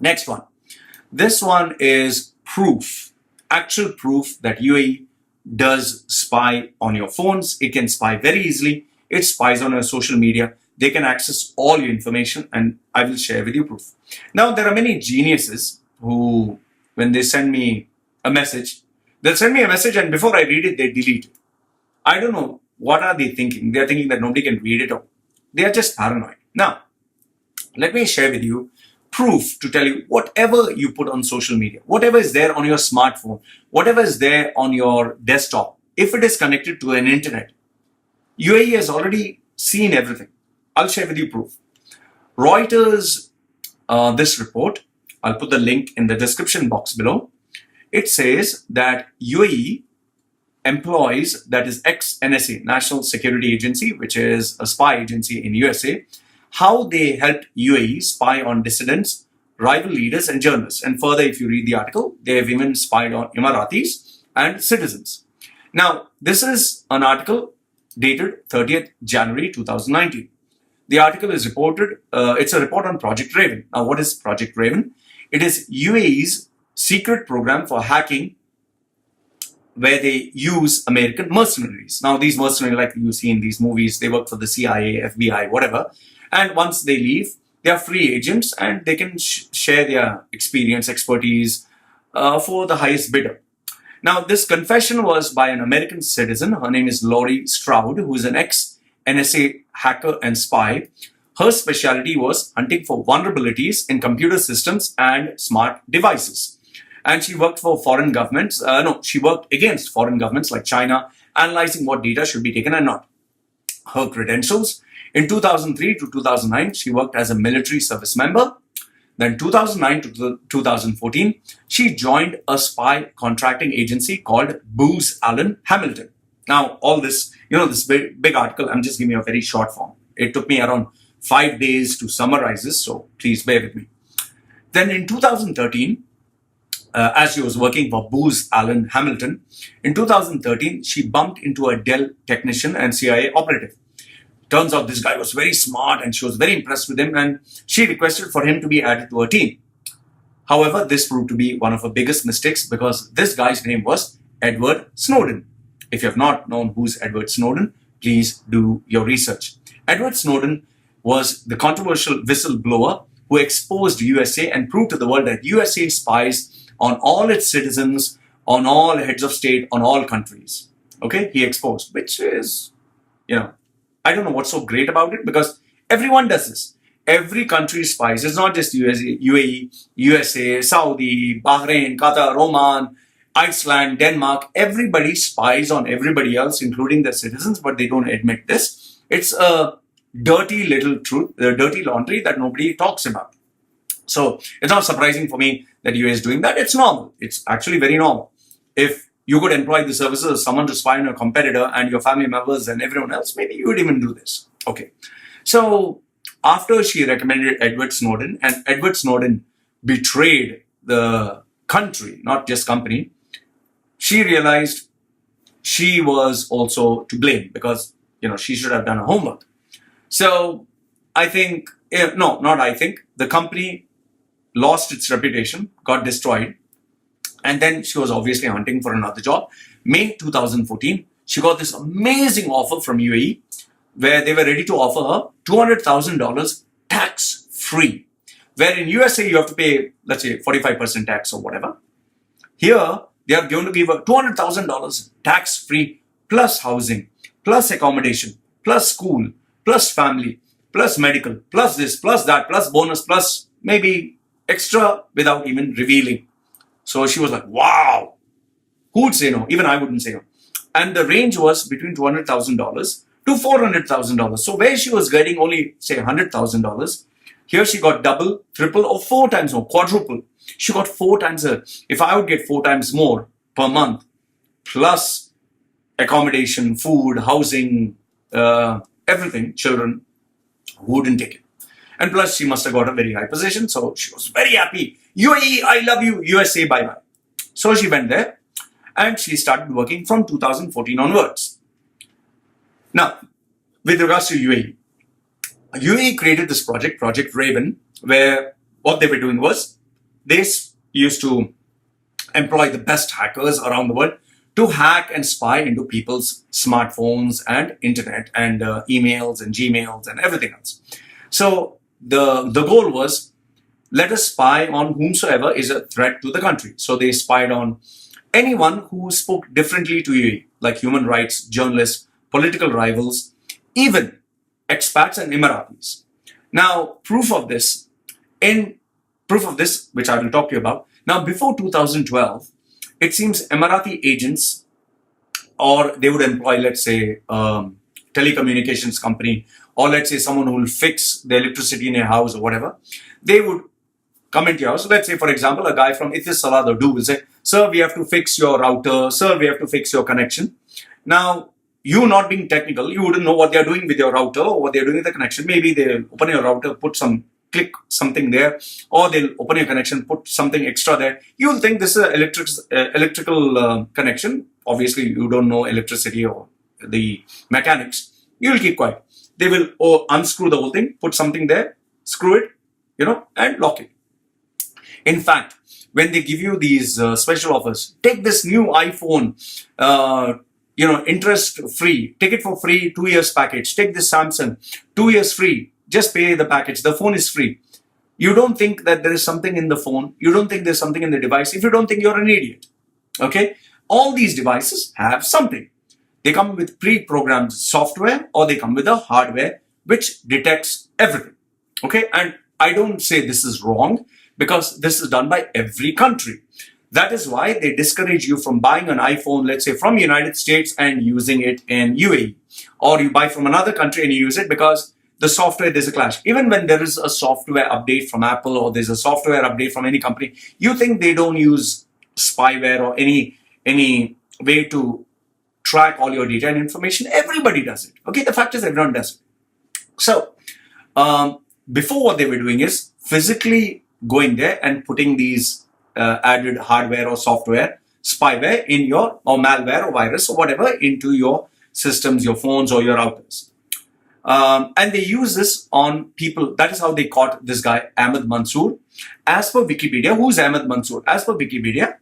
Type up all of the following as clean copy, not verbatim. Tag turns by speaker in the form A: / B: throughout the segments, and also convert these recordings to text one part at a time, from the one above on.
A: Next one. This one is proof, actual proof that UAE does spy on your phones. It can spy very easily. It spies on your social media. They can access all your information, and I will share with you proof. Now, there are many geniuses who, when they send me a message, they'll send me a message and before I read it, they delete it. I don't know what are they thinking. They're thinking that nobody can read it or they are just paranoid. Now, let me share with you proof to tell you whatever you put on social media, whatever is there on your smartphone, whatever is there on your desktop, if it is connected to an internet, UAE has already seen everything. I'll share with you proof. Reuters, this report, I'll put the link in the description box below. It says that UAE employs, that is ex-NSA, National Security Agency, which is a spy agency in USA, how they helped UAE spy on dissidents, rival leaders, and journalists. And further, if you read the article, they have even spied on Emiratis and citizens. Now, this is an article dated 30th January 2019. The article is reported, it's a report on Project Raven. Now, what is Project Raven? It is UAE's secret program for hacking where they use American mercenaries. Now, these mercenaries, like you see in these movies, they work for the CIA, FBI, whatever. And once they leave, they are free agents and they can share their experience, expertise for the highest bidder. Now, this confession was by an American citizen. Her name is Laurie Stroud, who is an ex-NSA hacker and spy. Her specialty was hunting for vulnerabilities in computer systems and smart devices. And she worked for foreign governments. She worked against foreign governments like China, analyzing what data should be taken and not. Her credentials: in 2003 to 2009, she worked as a military service member. Then 2009 to 2014, she joined a spy contracting agency called Booz Allen Hamilton. Now, all this, this big article, I'm just giving you a very short form. It took me around 5 days to summarize this, so please bear with me. Then in 2013, as she was working for Booz Allen Hamilton, in 2013, she bumped into a Dell technician and CIA operative. Turns out this guy was very smart and she was very impressed with him and she requested for him to be added to her team. However, this proved to be one of her biggest mistakes because this guy's name was Edward Snowden. If you have not known who's Edward Snowden, please do your research. Edward Snowden was the controversial whistleblower who exposed USA and proved to the world that USA spies on all its citizens, on all heads of state, on all countries. Okay, he exposed, which is, I don't know what's so great about it because everyone does this. Every country spies. It's not just UAE, USA, Saudi, Bahrain, Qatar, Oman, Iceland, Denmark. Everybody spies on everybody else, including their citizens, but they don't admit this. It's a dirty little truth, the dirty laundry that nobody talks about. So it's not surprising for me that UAE is doing that. It's normal. It's actually very normal. If you could employ the services of someone to spy on your competitor and your family members and everyone else, maybe you would even do this. Okay. So after she recommended Edward Snowden and Edward Snowden betrayed the country, not just company, she realized she was also to blame because, she should have done her homework. So I think, the company lost its reputation, got destroyed. And then she was obviously hunting for another job. May 2014, she got this amazing offer from UAE where they were ready to offer her $200,000 tax-free. Where in USA, you have to pay, let's say, 45% tax or whatever. Here, they are going to give her $200,000 tax-free plus housing, plus accommodation, plus school, plus family, plus medical, plus this, plus that, plus bonus, plus maybe extra without even revealing. So she was like, wow, who would say no? Even I wouldn't say no. And the range was between $200,000 to $400,000. So where she was getting only, say, $100,000, here she got double, triple, or 4 times more, quadruple. She got 4 times, if I would get 4 times more per month, plus accommodation, food, housing, everything, children, who wouldn't take it? And plus, she must have got a very high position. So she was very happy. UAE, I love you. USA, bye-bye. So she went there and she started working from 2014 onwards. Now, with regards to UAE created this project, Project Raven, where what they were doing was They used to employ the best hackers around the world to hack and spy into people's smartphones and internet and emails and Gmails and everything else. So the goal was, let us spy on whomsoever is a threat to the country. So they spied on anyone who spoke differently to UAE, like human rights, journalists, political rivals, even expats and Emiratis. Now, which I will talk to you about. Now, before 2012, it seems Emirati agents, or they would employ, let's say, telecommunications company, or let's say someone who will fix the electricity in your house or whatever. They would come into your house. Let's say, for example, a guy from Etisalat or Do will say, sir, we have to fix your router. Sir, we have to fix your connection. Now, you not being technical, you wouldn't know what they're doing with your router or what they're doing with the connection. Maybe they'll open your router, click something there, or they'll open your connection, put something extra there. You'll think this is an electrical connection. Obviously, you don't know electricity or the mechanics. You'll keep quiet. They will unscrew the whole thing, put something there, screw it, and lock it. In fact, when they give you these special offers, take this new iPhone, interest free, take it for free, 2 years package, take this Samsung, 2 years free, just pay the package, the phone is free. You don't think that there is something in the phone, you don't think there's something in the device. If you don't think, you're an idiot. Okay? All these devices have something. They come with pre-programmed software, or they come with a hardware which detects everything. Okay? And I don't say this is wrong, because this is done by every country. That is why they discourage you from buying an iPhone, let's say from United States, and using it in UAE. Or you buy from another country and you use it because the software, there's a clash. Even when there is a software update from Apple, or there's a software update from any company, you think they don't use spyware or any way to track all your data and information. Everybody does it. Okay, the fact is everyone does it. So, before, what they were doing is physically going there and putting these added hardware or software, spyware or malware or virus or whatever into your systems, your phones or your routers. And they use this on people. That is how they caught this guy, Ahmed Mansour. As per Wikipedia, who's Ahmed Mansour? As per Wikipedia,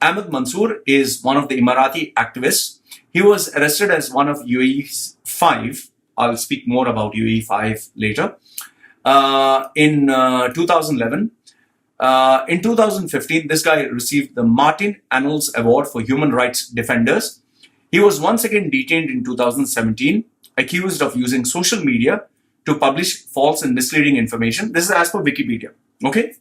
A: Ahmed Mansour is one of the Emirati activists. He was arrested as one of UAE's 5. I'll speak more about UAE 5 later. In 2011. In 2015, this guy received the Martin Annals Award for Human Rights Defenders. He was once again detained in 2017, accused of using social media to publish false and misleading information. This is as per Wikipedia. Okay?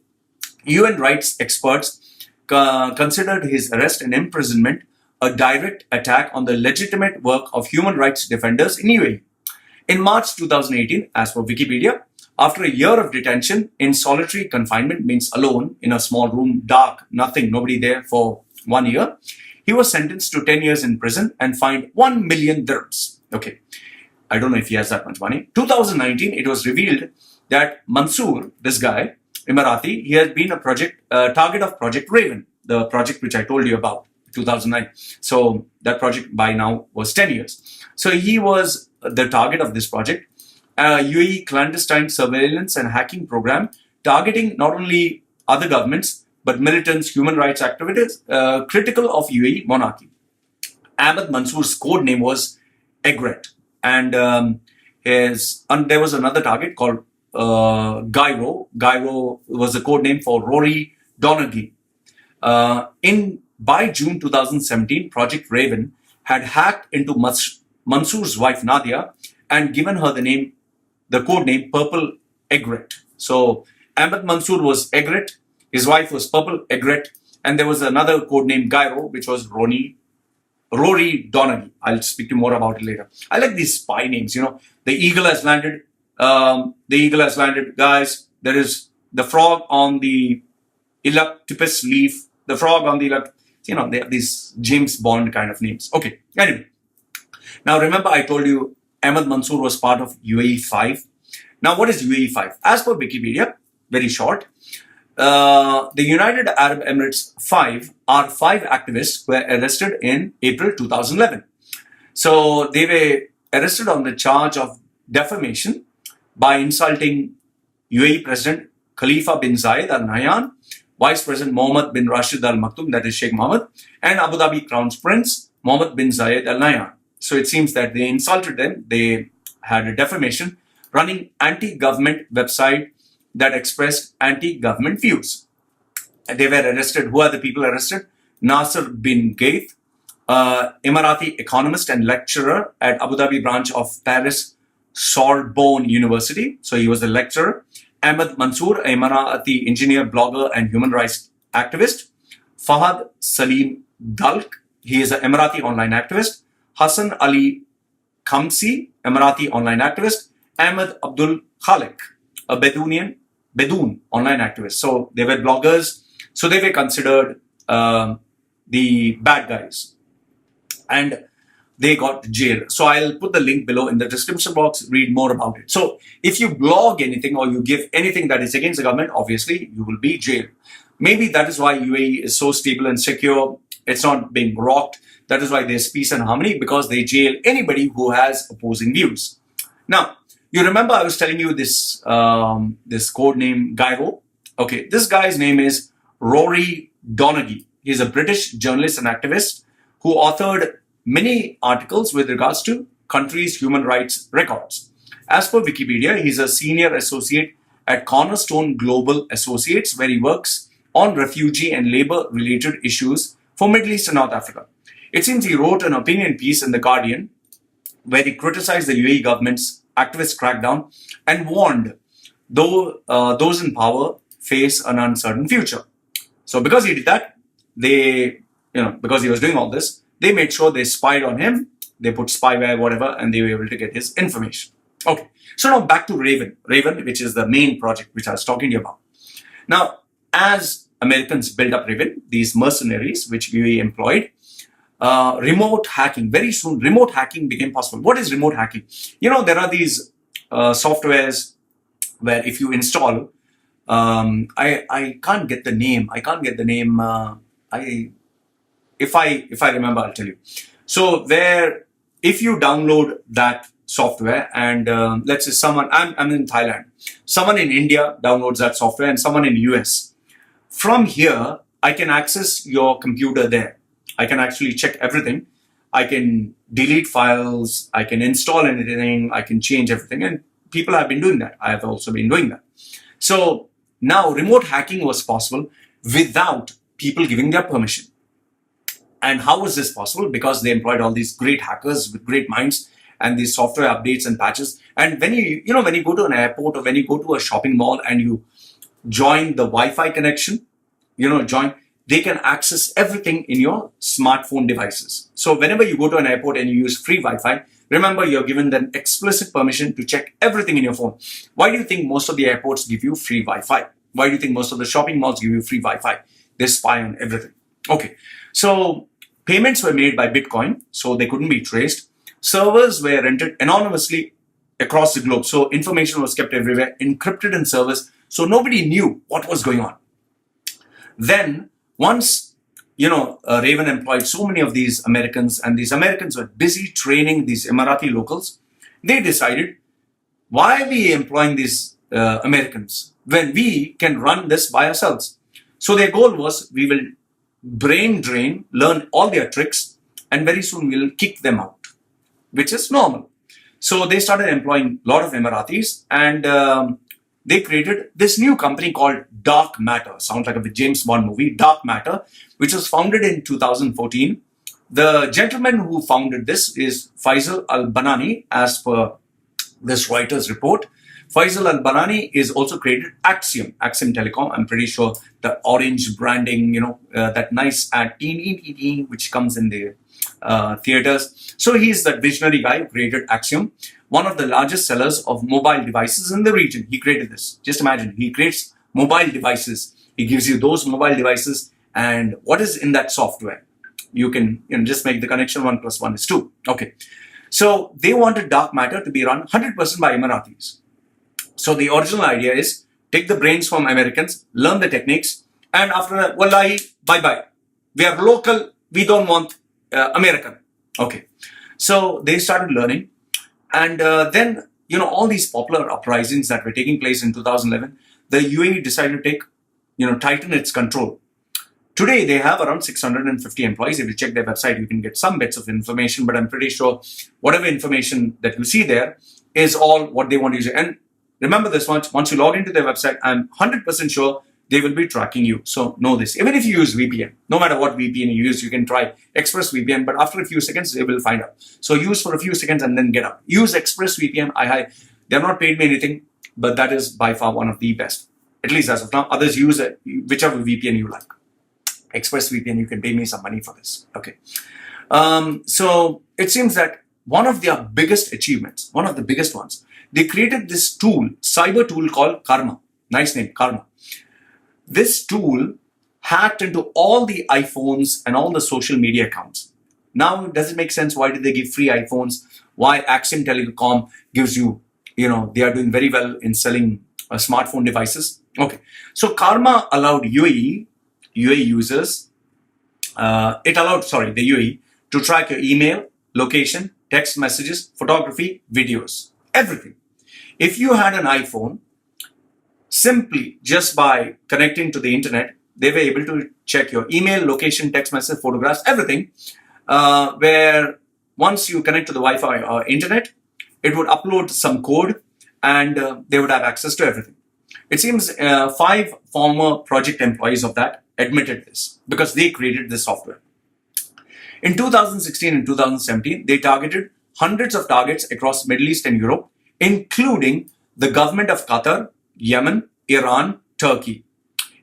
A: UN rights experts considered his arrest and imprisonment a direct attack on the legitimate work of human rights defenders in UAE. In March 2018, as per Wikipedia, after a year of detention in solitary confinement, means alone in a small room, dark, nothing, nobody there for 1 year, he was sentenced to 10 years in prison and fined 1 million dirhams. Okay, I don't know if he has that much money. 2019, it was revealed that Mansour, this guy, Emirati, he has been a target of Project Raven, the project which I told you about, 2009. So that project by now was 10 years. So he was the target of this project. UAE clandestine surveillance and hacking program targeting not only other governments but militants, human rights activists, critical of UAE monarchy. Ahmed Mansour's code name was Egret, and there was another target called Gyro. Gyro was the code name for Rory Donaghy. By June 2017, Project Raven had hacked into Mansour's wife Nadia and given her the code name Purple Egret. So Ahmed Mansour was Egret, his wife was Purple Egret, and there was another code name Gyro, which was Rory Donaghy. I'll speak to you more about it later. I like these spy names. The eagle has landed. Guys, there is the frog on the Electipus leaf. The frog on the they have these James Bond kind of names. Okay, anyway. Now remember, I told you Ahmed Mansour was part of UAE 5. Now what is UAE 5? As per Wikipedia, very short, the United Arab Emirates 5 are 5 activists who were arrested in April 2011. So they were arrested on the charge of defamation by insulting UAE President Khalifa bin Zayed Al Nahyan Vice President Mohammed bin Rashid Al Maktoum, that is Sheikh Mohammed, and Abu Dhabi Crown Prince Mohammed bin Zayed Al Nahyan. So it seems that they insulted them. They had a defamation running anti-government website that expressed anti-government views. They were arrested. Who are the people arrested? Nasser bin Gaith, Emirati economist and lecturer at Abu Dhabi branch of Paris Sorbonne University. So he was a lecturer. Ahmed Mansour, Emirati engineer, blogger, and human rights activist. Fahad Salim Dalk, he is an Emirati online activist. Hassan Ali Khamsi, Emirati online activist. Ahmed Abdul Khalik, a Bedoon online activist. So they were bloggers. So they were considered the bad guys. And they got jailed. So I'll put the link below in the description box. Read more about it. So if you blog anything or you give anything that is against the government, obviously you will be jailed. Maybe that is why UAE is so stable and secure. It's not being rocked. That is why there's peace and harmony, because they jail anybody who has opposing views. Now, you remember I was telling you this this code name Gyro. Okay, this guy's name is Rory Donaghy. He's a British journalist and activist who authored many articles with regards to countries' human rights records. As per Wikipedia, he's a senior associate at Cornerstone Global Associates, where he works on refugee and labor-related issues for Middle East and North Africa. It seems he wrote an opinion piece in The Guardian where he criticized the UAE government's activist crackdown and warned those in power face an uncertain future. So because he did that, because he was doing all this, they made sure they spied on him, they put spyware, whatever, and they were able to get his information. Okay, so now back to Raven, which is the main project which I was talking to you about. Now, as Americans built up Raven, these mercenaries which we employed, remote hacking, very soon remote hacking became possible. What is remote hacking? There are these softwares where if you install, I can't get the name. If I remember, I'll tell you. So if you download that software and let's say I'm in Thailand, someone in India downloads that software and someone in US. From here, I can access your computer there. I can actually check everything. I can delete files. I can install anything. I can change everything. And people have been doing that. I have also been doing that. So now remote hacking was possible without people giving their permission. And how was this possible? Because they employed all these great hackers with great minds and these software updates and patches. And when you go to an airport or when you go to a shopping mall and you join the Wi-Fi connection, they can access everything in your smartphone devices. So whenever you go to an airport and you use free Wi-Fi, remember you're given them explicit permission to check everything in your phone. Why do you think most of the airports give you free Wi-Fi? Why do you think most of the shopping malls give you free Wi-Fi? They spy on everything. Okay, so payments were made by Bitcoin, so they couldn't be traced. Servers were rented anonymously across the globe. So information was kept everywhere, encrypted in servers. So nobody knew what was going on. Then once, Raven employed so many of these Americans and these Americans were busy training these Emirati locals, they decided, why are we employing these Americans when we can run this by ourselves? So their goal was, we will brain drain, learn all their tricks, and very soon we'll kick them out, which is normal. So they started employing a lot of Emiratis and they created this new company called Dark Matter. Sounds like a James Bond movie, Dark Matter, which was founded in 2014. The gentleman who founded this is Faisal Al-Banani, as per this Reuters report. Faisal Al-Banani is also created Axiom Telecom. I'm pretty sure the orange branding, that nice ad, which comes in the theaters. So he's that visionary guy who created Axiom, one of the largest sellers of mobile devices in the region. He created this. Just imagine, he creates mobile devices. He gives you those mobile devices and what is in that software. You can just make the connection, 1 + 1 is 2. Okay. So they wanted Dark Matter to be run 100% by Emiratis. So the original idea is take the brains from Americans, learn the techniques, and after that, wallahi, bye-bye. We are local, we don't want American. Okay. So they started learning. And then, all these popular uprisings that were taking place in 2011, the UAE decided to take tighten its control. Today, they have around 650 employees. If you check their website, you can get some bits of information, but I'm pretty sure whatever information that you see there is all what they want to use. And remember this much, once you log into their website, I'm 100% sure they will be tracking you. So know this. Even if you use VPN, no matter what VPN you use, you can try ExpressVPN, but after a few seconds, they will find out. So use for a few seconds and then get out. Use ExpressVPN. They have not paid me anything, but that is by far one of the best. At least as of now. Others use whichever VPN you like. ExpressVPN, you can pay me some money for this. Okay. So it seems that one of their biggest achievements, one of the biggest ones, they created this tool, cyber tool called Karma. Nice name, Karma. This tool hacked into all the iPhones and all the social media accounts. Now, does it make sense? Why did they give free iPhones? Why Axiom Telecom gives you, they are doing very well in selling smartphone devices. Okay. So Karma allowed UAE users, the UAE to track your email, location, text messages, photography, videos, everything. If you had an iPhone, simply just by connecting to the internet, they were able to check your email, location, text message, photographs, everything. Where once you connect to the Wi-Fi or internet, it would upload some code and they would have access to everything. It seems 5 former project employees of that admitted this because they created this software. In 2016 and 2017, they targeted hundreds of targets across Middle East and Europe, including the government of Qatar, Yemen, Iran, Turkey.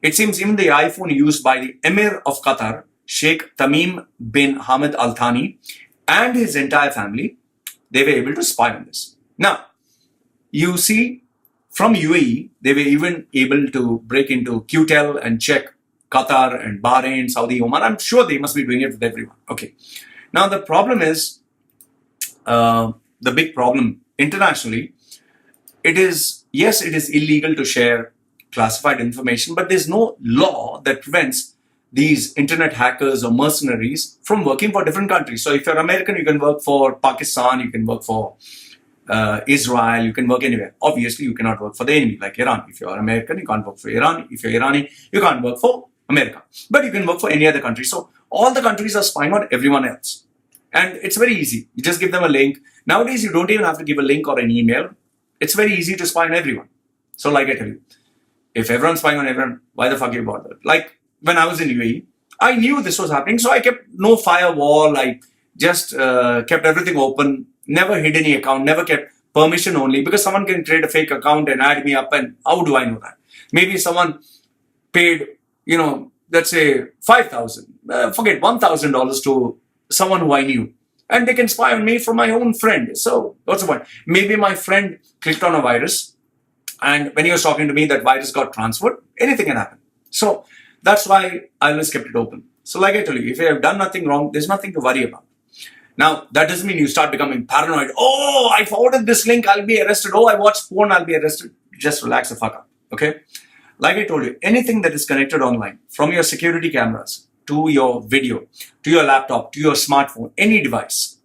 A: It seems even the iPhone used by the Emir of Qatar, Sheikh Tamim bin Hamad Al Thani, and his entire family, they were able to spy on this. Now, you see, from UAE, they were even able to break into QTEL and check Qatar and Bahrain, Saudi, Oman. I'm sure they must be doing it with everyone. Okay. Now, the problem is, the big problem internationally, it is illegal to share classified information, but there's no law that prevents these internet hackers or mercenaries from working for different countries. So if you're American, you can work for Pakistan, you can work for Israel, you can work anywhere. Obviously, you cannot work for the enemy, like Iran. If you're American, you can't work for Iran. If you're Irani, you can't work for America. But you can work for any other country. So all the countries are spying on everyone else. And it's very easy. You just give them a link. Nowadays, you don't even have to give a link or an email. It's very easy to spy on everyone. So like I tell you, if everyone's spying on everyone, why the fuck you bother? Like when I was in UAE, I knew this was happening. So I kept no firewall. I just kept everything open. Never hid any account. Never kept permission only. Because someone can create a fake account and add me up. And how do I know that? Maybe someone paid, let's say $5,000. Forget $1,000 to someone who I knew. And they can spy on me from my own friend. So what's the point? Maybe my friend clicked on a virus, and when he was talking to me, that virus got transferred. Anything can happen. So that's why I always kept it open. So like I told you, if you have done nothing wrong, there's nothing to worry about. Now, that doesn't mean you start becoming paranoid. Oh, I forwarded this link, I'll be arrested. Oh, I watched porn, I'll be arrested. Just relax the fuck up. Okay? Like I told you, anything that is connected online, from your security cameras, to your video, to your laptop, to your smartphone, any device,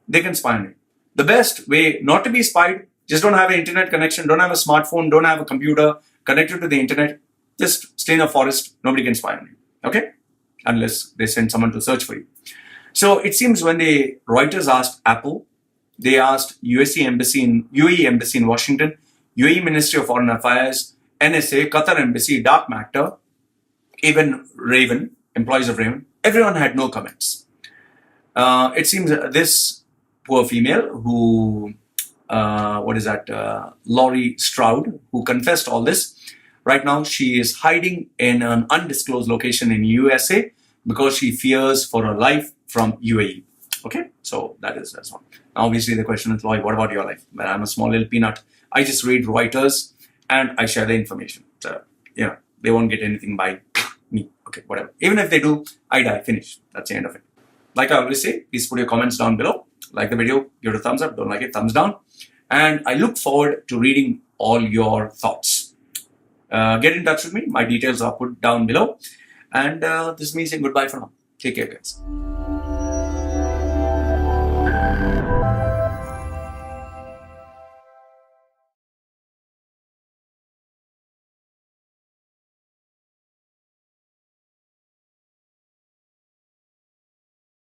A: they can spy on you. The best way not to be spied, just don't have an internet connection, don't have a smartphone, don't have a computer connected to the internet. Just stay in a forest, nobody can spy on you. Okay? Unless they send someone to search for you. So it seems when Reuters asked Apple, they asked UAE embassy in Washington, UAE Ministry of Foreign Affairs, NSA, Qatar Embassy, Dark Matter, even Raven, employees of Raven, everyone had no comments. It seems this poor female who, Laurie Stroud, who confessed all this, right now she is hiding in an undisclosed location in USA because she fears for her life from UAE. Okay, so that's one. Now, obviously, the question is, Lloyd, what about your life? Well, I'm a small little peanut. I just read Reuters and I share the information. So, they won't get anything by me. Okay, whatever. Even if they do, I die. Finish. That's the end of it. Like I always say, please put your comments down below. Like the video, give it a thumbs up. Don't like it, thumbs down. And I look forward to reading all your thoughts. Get in touch with me. My details are put down below. And this is me saying goodbye for now. Take care, guys.